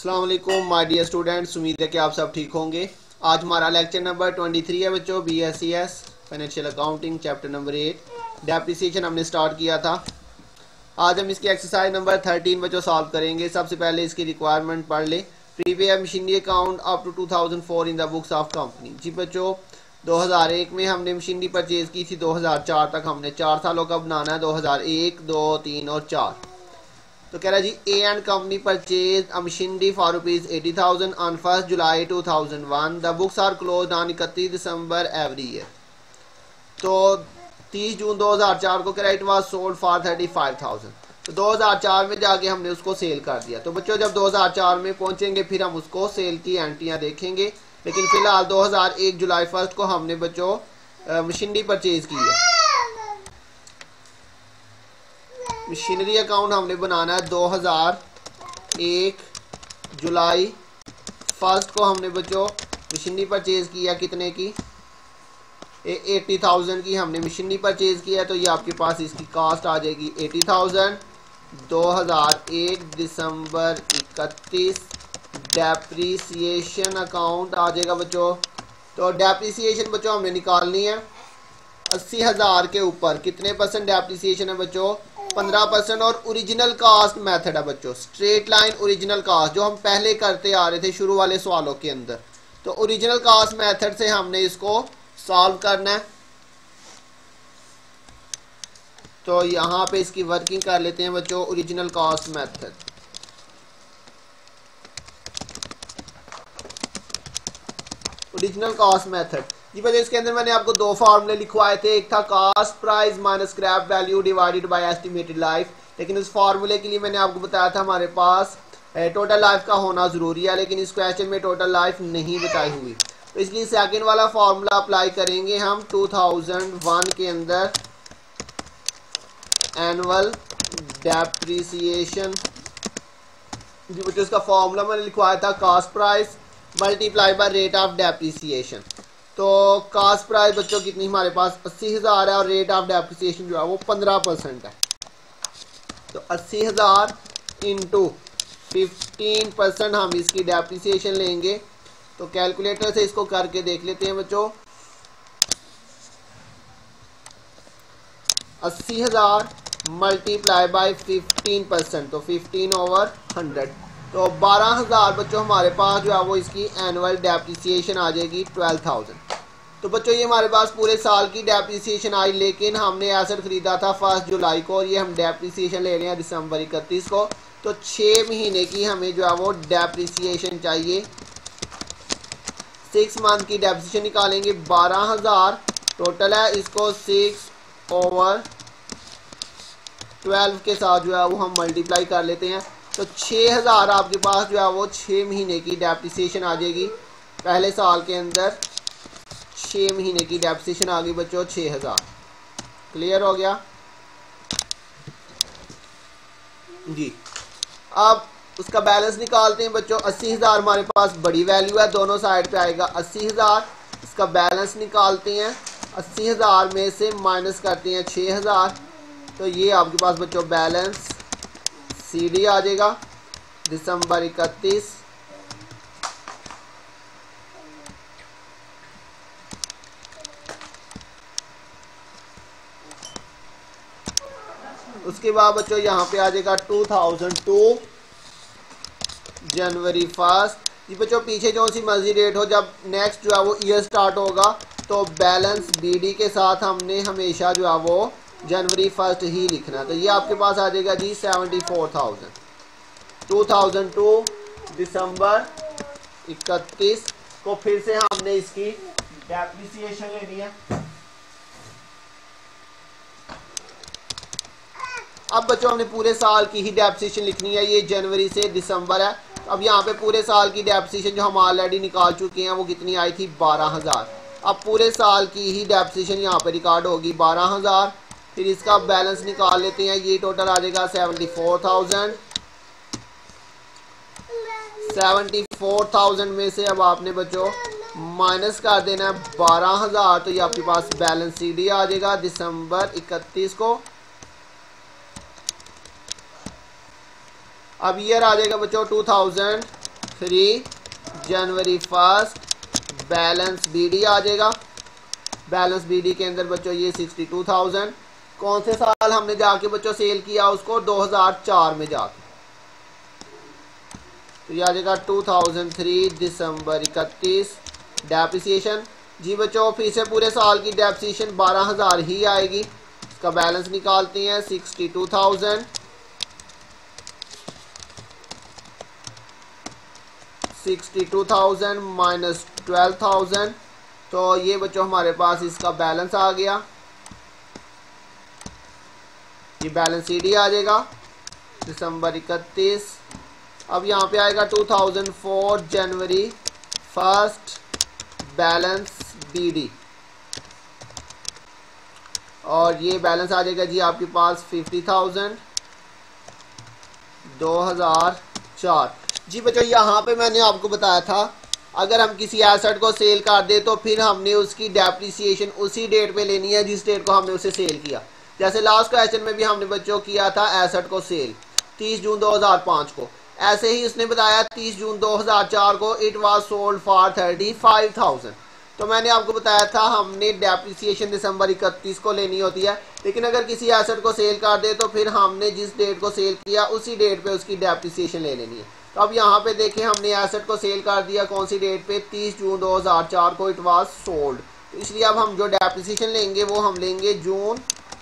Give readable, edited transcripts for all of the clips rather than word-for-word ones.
अस्सलाम वालेकुम my dear students, उम्मीद है कि आप सब ठीक होंगे। आज हमारा लेक्चर नंबर 23 है बच्चों, BSES financial accounting chapter number 8 depreciation हमने स्टार्ट किया था। आज हम इसकी एक्सरसाइज नंबर 13 बच्चों सॉल्व करेंगे। सबसे पहले इसकी रिक्वायरमेंट पढ़ ले। Prepare machinery account up to 2004 in the books of company. जी बच्चों, 2001 में हमने मशीनरी परचेज की थी, 2004 तक हमने 4 सालों का बनाना है, 2001, 2, 3 और 4। तो कह रहा है जी, A and company purchase a machinery for rupees 80,000 on 1 जुलाई 2001। The books are close on 31 दिसंबर एवरी ईयर। तो 30 जून 2004 को कह रहा है इट वाज सोल्ड फॉर 35,000। तो 2004 में जाके हमने उसको सेल कर दिया। तो बच्चों जब 2004 में पहुंचेंगे फिर हम उसको सेल की एंट्रियां देखेंगे, लेकिन फिलहाल 2001 जुलाई 1 को हमने बच्चों मशीनरी परचेज की है। मशीनरी अकाउंट हमने बनाना है 2001 जुलाई 1 को हमने बच्चों मशीनरी परचेज किया। कितने की? 80,000 की हमने मशीनरी परचेज किया। तो ये आपके पास इसकी कास्ट आ जाएगी 80,000। 2001 दिसंबर 31 डेप्रिसिएशन अकाउंट आ जाएगा बच्चों। तो डेप्रिसिएशन बच्चों हमें निकालनी है 80,000 के ऊपर कितने परसेंट डेप्रिसिएशन है बच्चों? 15%। और ओरिजिनल कास्ट मेथड है बच्चों, स्ट्रेट लाइन ओरिजिनल कास्ट, जो हम पहले करते आ रहे थे शुरू वाले सवालों के अंदर। तो ओरिजिनल कास्ट मेथड से हमने इसको सॉल्व करना है। तो यहां पे इसकी वर्किंग कर लेते हैं बच्चों, original cost method. Original cost method जी बच्चों, इसके अंदर मैंने आपको दो फार्मूले लिखवाए थे। एक था cost price minus scrap value divided by estimated life. लेकिन उस फार्मूले के लिए मैंने आपको बताया था हमारे पास टोटल लाइफ का होना जरूरी है, लेकिन इस क्वेश्चन में टोटल लाइफ नहीं बताई हुई। तो इसलिए सेकंड वाला फार्मूला अप्लाई करेंगे हम 2001 के अंदर। एनुअल डेप्रिसिएशन जी बच्चों, इसका फार्मूला मैंने लिखवाया था cost price multiply by rate of depreciation. तो कास्ट प्राइस बच्चों कितनी हमारे पास 80,000 है और रेट ऑफ डेप्रिसिएशन जो है वो 15% है। तो 80,000 इंटू 15% हम इसकी डेप्रिसिएशन लेंगे। तो कैलकुलेटर से इसको करके देख लेते हैं बच्चों। 80,000 मल्टीप्लाई बाय 15%, तो 15/100। तो 12,000 बच्चों हमारे पास जो है वो इसकी एनुअल डेप्रिसिएशन आ जाएगी 12,000। तो बच्चों ये हमारे पास पूरे साल की डेप्रिसिएशन आई, लेकिन हमने एसेट खरीदा था 1 जुलाई को और ये हम डेप्रिसिएशन ले रहे हैं दिसंबर 31 को। तो 6 महीने की हमें जो है वो डेप्रिसिएशन चाहिए। 6 मंथ की डेप्रिसिएशन निकालेंगे। 12,000 टोटल है, इसको 6/12 के साथ जो है वो हम मल्टीप्लाई कर लेते हैं। तो 6,000 आपके पास जो है वो 6 महीने की डेप्रिसिएशन आ जाएगी। पहले साल के अंदर 6 महीने की डेप्रिसिएशन आ गई बच्चों 6,000। क्लियर हो गया जी। अब उसका बैलेंस निकालते हैं बच्चों। 80,000 हमारे पास बड़ी वैल्यू है, दोनों साइड पे आएगा 80,000। इसका बैलेंस निकालते हैं। 80,000 में से माइनस करते हैं 6,000। तो ये आपके पास बच्चों बैलेंस CD आ जाएगा दिसंबर 31। उसके बाद बच्चों यहाँ पे आ जाएगा 2002 जनवरी 1 जी बच्चों। पीछे जो सी मर्जी डेट हो, जब नेक्स्ट जो है वो ईयर स्टार्ट होगा तो बैलेंस BD के साथ हमने हमेशा जो है वो जनवरी 1 ही लिखना। तो ये आपके पास आ जाएगा जी 74,000। 2002 दिसंबर 31 को फिर से हमने इसकी डेप्रिसिएशन लेनी है। अब बच्चों हमने पूरे साल की ही डेप्रिसिएशन लिखनी है। ये जनवरी से दिसंबर है। अब यहाँ पे पूरे साल की डेप्रिसिएशन जो हम ऑलरेडी निकाल चुके हैं वो कितनी आई थी? 12,000। अब पूरे साल की ही डेप्रिसिएशन यहाँ पे रिकॉर्ड होगी 12,000। फिर इसका बैलेंस निकाल लेते हैं। ये टोटल आ जाएगा 74,000। 74,000 में से अब आपने बच्चों माइनस कर देना है 12,000। तो ये आपके पास बैलेंस CD आ जाएगा दिसंबर 31 को। अब ईयर आ जाएगा बच्चों 2003। 3 जनवरी 1 बैलेंस बीडी आ जाएगा। बैलेंस बीडी के अंदर बच्चों ये 62,000 कौन से साल हमने जाके बच्चों सेल किया उसको, 2004 में जाके, तो ये आ जाएगा 2003 दिसंबर 31। डेप्रिसिएशन जी बच्चों फिर से पूरे साल की डेप्रिसिएशन 12,000 ही आएगी। इसका बैलेंस निकालते हैं, 62,000 62,000 माइनस 12,000, तो ये बच्चों हमारे पास इसका बैलेंस आ गया। ये बैलेंस सीडी आ जाएगा दिसंबर 31। अब यहाँ पे आएगा 2004 जनवरी 1 बैलेंस बीडी, और ये बैलेंस आ जाएगा जी आपके पास 50,000 2004। जी बच्चों यहाँ पे मैंने आपको बताया था अगर हम किसी एसेट को सेल कर दे तो फिर हमने उसकी डेप्रिसिएशन उसी डेट पे लेनी है जिस डेट को हमने उसे सेल किया। जैसे लास्ट क्वेश्चन में भी हमने बच्चों किया था एसेट को सेल 30 जून 2005 को, ऐसे ही उसने बताया 30 जून 2004 को इट वाज सोल्ड फॉर 35,000। तो मैंने आपको बताया था हमने डेप्रिसिएशन दिसंबर 31 को लेनी होती है, लेकिन अगर किसी एसेट को सेल कर दे तो फिर हमने जिस डेट को सेल किया उसी डेट पे उसकी डेप्रिसिएशन ले लेनी है। तो अब यहाँ पे देखें हमने एसेट को सेल कर दिया कौन सी डेट पे, 30 जून 2004 को इट वाज सोल्ड, तो इसलिए अब हम जो डेप्रिसिएशन लेंगे वो हम लेंगे जून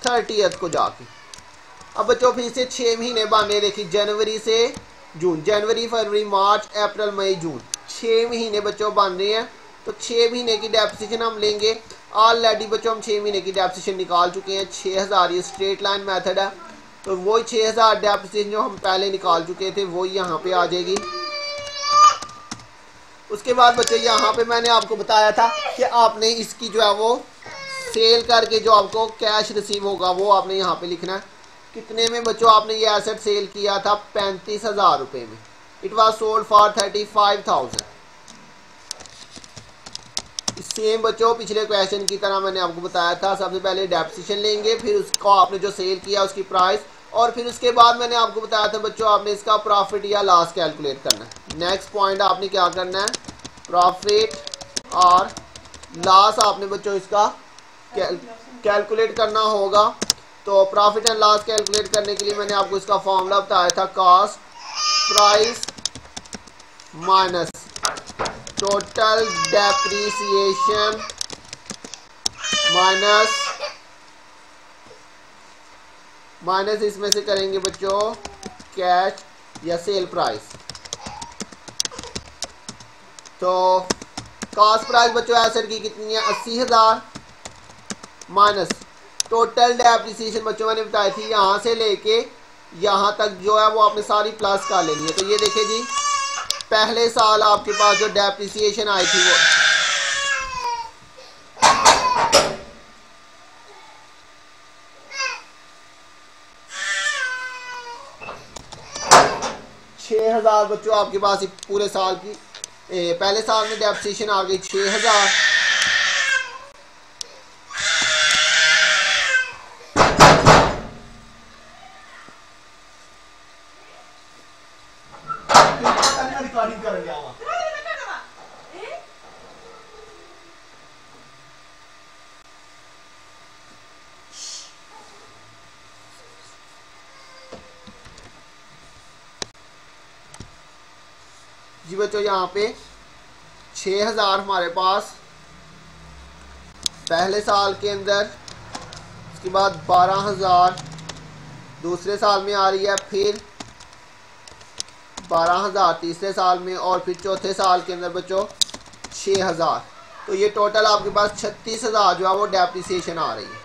30 को जाके। अब बच्चों फिर से 6 महीने बांधे, देखिए जनवरी से जून, जनवरी फरवरी मार्च अप्रैल मई जून, 6 महीने बच्चों बन रहे हैं, तो 6 महीने की डेप्रिसिएशन हम लेंगे। ऑलरेडी बच्चों हम 6 महीने की डेप्रिसिएशन निकाल चुके हैं, 6,000 ये स्ट्रेट लाइन मेथड है, तो वही 6,000 डेप्रिसिएशन जो हम पहले निकाल चुके थे वो यहाँ पे आ जाएगी। उसके बाद बच्चों यहाँ पे मैंने आपको बताया था कि आपने इसकी जो है वो सेल करके जो आपको कैश रिसीव होगा वो आपने यहाँ पे लिखना है। कितने में बच्चों आपने ये एसेट सेल किया था, 35,000 रुपये में। It was sold for 35,000। Same बच्चों पिछले क्वेश्चन की तरह मैंने आपको बताया था सबसे पहले डेप्रिसिएशन लेंगे, फिर उसको आपने जो सेल किया उसकी प्राइस, और फिर उसके बाद मैंने आपको बताया था बच्चों आपने इसका प्रॉफिट या लॉस कैलकुलेट करना है। नेक्स्ट पॉइंट आपने क्या करना है, प्रॉफिट और लॉस आपने बच्चों इसका कैलकुलेट करना होगा। तो प्रॉफिट एंड लॉस कैलकुलेट करने के लिए मैंने आपको इसका फॉर्मूला बताया था, cost price minus total depreciation minus इसमें से करेंगे बच्चों कैश या सेल प्राइस। तो कॉस्ट प्राइस बच्चों एसेट की कितनी है, 80,000 माइनस टोटल डेप्रिसिएशन बच्चों मैंने बताई थी यहाँ से लेके यहाँ तक जो है वो आपने सारी प्लस कर लेनी है। तो ये देखिए जी पहले साल आपके पास जो डेप्रिसिएशन आई थी वो 6,000 बच्चों आपके पास पूरे साल की पहले साल में डेप्रिसिएशन आ गई 6,000। जी बच्चों यहाँ पे 6,000 हमारे पास पहले साल के अंदर, उसके बाद 12,000 दूसरे साल में आ रही है, फिर 12,000 तीसरे साल में, और फिर चौथे साल के अंदर बच्चों 6,000। तो ये टोटल आपके पास 36,000 जो है वो डेप्रिसिएशन आ रही है।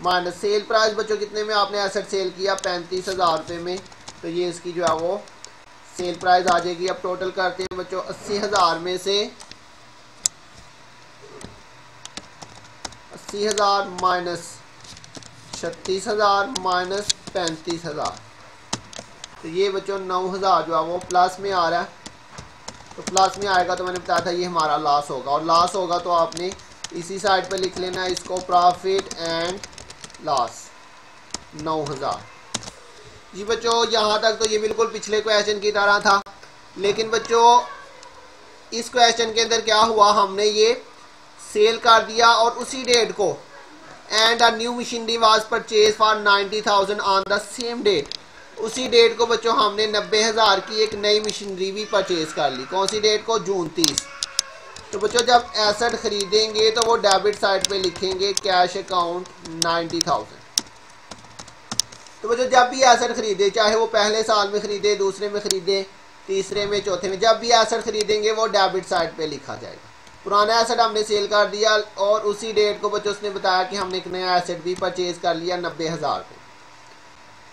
माइनस सेल प्राइस बच्चों कितने में आपने एसेट सेल किया, 35,000 रुपये में, तो ये इसकी जो है वो सेल प्राइस आ जाएगी। अब टोटल करते हैं बच्चों 80,000 में से 80,000 माइनस 36,000 माइनस 35,000, तो ये बच्चों 9,000 जो है वो प्लस में आ रहा है। तो प्लस में आएगा तो मैंने बताया था ये हमारा लॉस होगा, और लॉस होगा तो आपने इसी साइड पे लिख लेना है इसको, प्रॉफिट एंड लॉस 9,000। जी बच्चों यहाँ तक तो ये बिल्कुल पिछले क्वेश्चन की तरह था, लेकिन बच्चों इस क्वेश्चन के अंदर क्या हुआ, हमने ये सेल कर दिया और उसी डेट को and a new machinery was purchase for 90,000 on the same date. उसी डेट को बच्चों हमने 90,000 की एक नई मशीनरी भी परचेज कर ली। कौन सी डेट को? जून 30। तो बच्चों जब एसेट खरीदेंगे तो वो डेबिट साइड पे लिखेंगे कैश अकाउंट 90,000। तो बच्चों जब भी एसेट खरीदे, चाहे वो पहले साल में खरीदे, दूसरे में खरीदे, तीसरे में, चौथे में, जब भी एसेट खरीदेंगे वो डेबिट साइड पे लिखा जाएगा। पुराना एसेट हमने सेल कर दिया और उसी डेट को बच्चों उसने बताया कि हमने एक नया एसेट भी परचेज कर लिया 90,000 पे।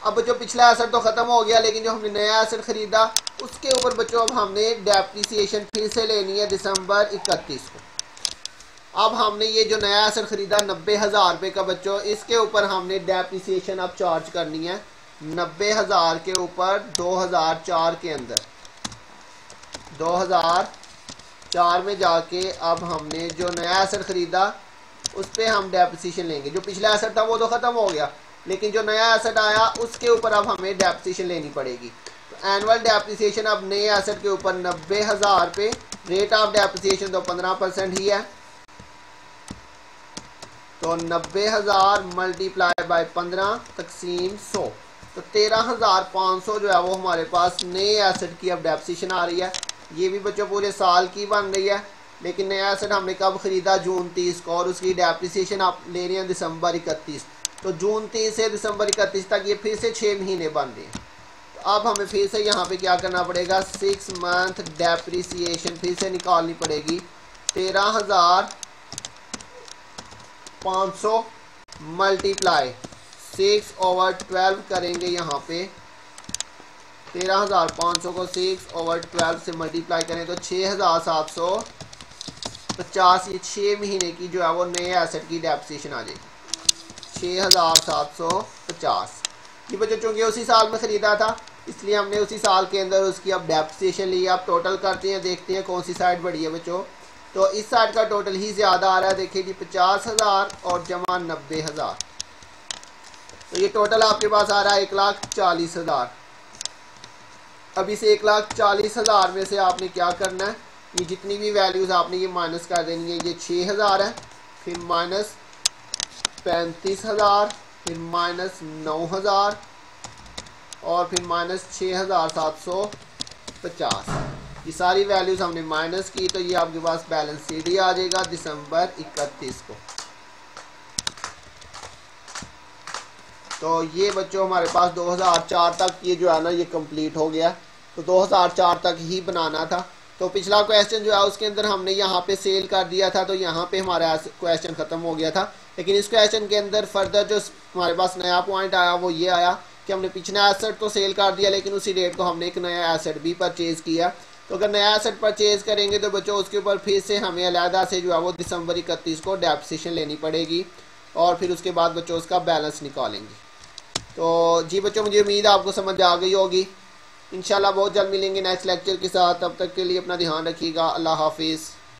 अब बच्चों पिछला एसेट तो ख़त्म हो गया, लेकिन जो हमने नया एसेट खरीदा उसके ऊपर बच्चों अब हमने डेप्रिसिएशन फिर से लेनी है दिसंबर 31 को। अब हमने ये जो नया एसेट खरीदा 90,000 रुपये का बच्चों, इसके ऊपर हमने डेप्रिसिएशन अब चार्ज करनी है 90,000 के ऊपर 2004 के अंदर। 2004 में जाके अब हमने जो नया एसेट खरीदा उस पर हम डेप्रिसिएशन लेंगे। जो पिछला एसेट था वो तो ख़त्म हो गया, लेकिन जो नया एसेट आया उसके ऊपर अब हमें डेप्रिसिएशन लेनी पड़ेगी। तो एनुअल डेप्रिसिएशन अब नए एसेट के ऊपर 90,000 पे, रेट ऑफ डेप्रिसिएशन तो 15% ही है। तो 90,000 मल्टीप्लाई बाय 15 तकसीम 100, तो 13,500 जो है वो हमारे पास नए एसेट की अब डेप्रिसिएशन आ रही है। ये भी बच्चों पूरे साल की बन रही है, लेकिन नया एसेट हमने कब खरीदा? जून 30 को, और उसकी डेप्रिसिएशन आप ले रहे हैं दिसंबर 31। तो जून 30 से दिसंबर 31 तक ये फिर से 6 महीने बन रहे हैं। तो अब हमें फिर से यहाँ पे क्या करना पड़ेगा? 6 मंथ डेप्रिसिएशन फिर से निकालनी पड़ेगी। 13,500 मल्टीप्लाई 6/12 करेंगे। यहाँ पे 13,500 को 6/12 से मल्टीप्लाई करें तो 6,750। ये 6 महीने की जो है वो नए एसेट की डेप्रिसिएशन आ जाएगी 6,750। ये बच्चों चूँकि उसी साल में ख़रीदा था इसलिए हमने उसी साल के अंदर उसकी अब डेप्रिसिएशन ली। अब टोटल करते हैं, देखते हैं कौन सी साइड बढ़ी है बच्चों। तो इस साइड का टोटल ही ज़्यादा आ रहा है। देखिए जी 50,000 और जमा 90,000, तो ये टोटल आपके पास आ रहा है 1,40,000। अब इस 1,40,000 में से आपने क्या करना है? ये जितनी भी वैल्यूज़ आपने ये माइनस कर देनी है। ये 6,000 है, फिर माइनस 35,000, फिर माइनस 9,000 और फिर माइनस 6,750। ये सारी वैल्यूज़ हमने माइनस की, तो ये आपके पास बैलेंस सीडी आ जाएगा दिसंबर 31 को। तो ये बच्चों हमारे पास 2004 तक ये जो है ना ये कंप्लीट हो गया। तो 2004 तक ही बनाना था। तो पिछला क्वेश्चन जो है उसके अंदर हमने यहाँ पे सेल कर दिया था, तो यहाँ पे हमारा क्वेश्चन ख़त्म हो गया था। लेकिन इस क्वेश्चन के अंदर फर्दर जो हमारे पास नया पॉइंट आया वो ये आया कि हमने पिछला एसेट तो सेल कर दिया, लेकिन उसी डेट को हमने एक नया एसेट भी परचेज़ किया। तो अगर नया एसेट परचेज़ करेंगे तो बच्चों उसके ऊपर फिर से हमें अलहदा से जो है वो दिसंबर 31 को डेप्रिसिएशन लेनी पड़ेगी और फिर उसके बाद बच्चों उसका बैलेंस निकालेंगे। तो जी बच्चों मुझे उम्मीद है आपको समझ आ गई होगी। इंशाल्लाह बहुत जल्द मिलेंगे नेक्स्ट लेक्चर के साथ। तब तक के लिए अपना ध्यान रखिएगा। अल्लाह हाफिज़।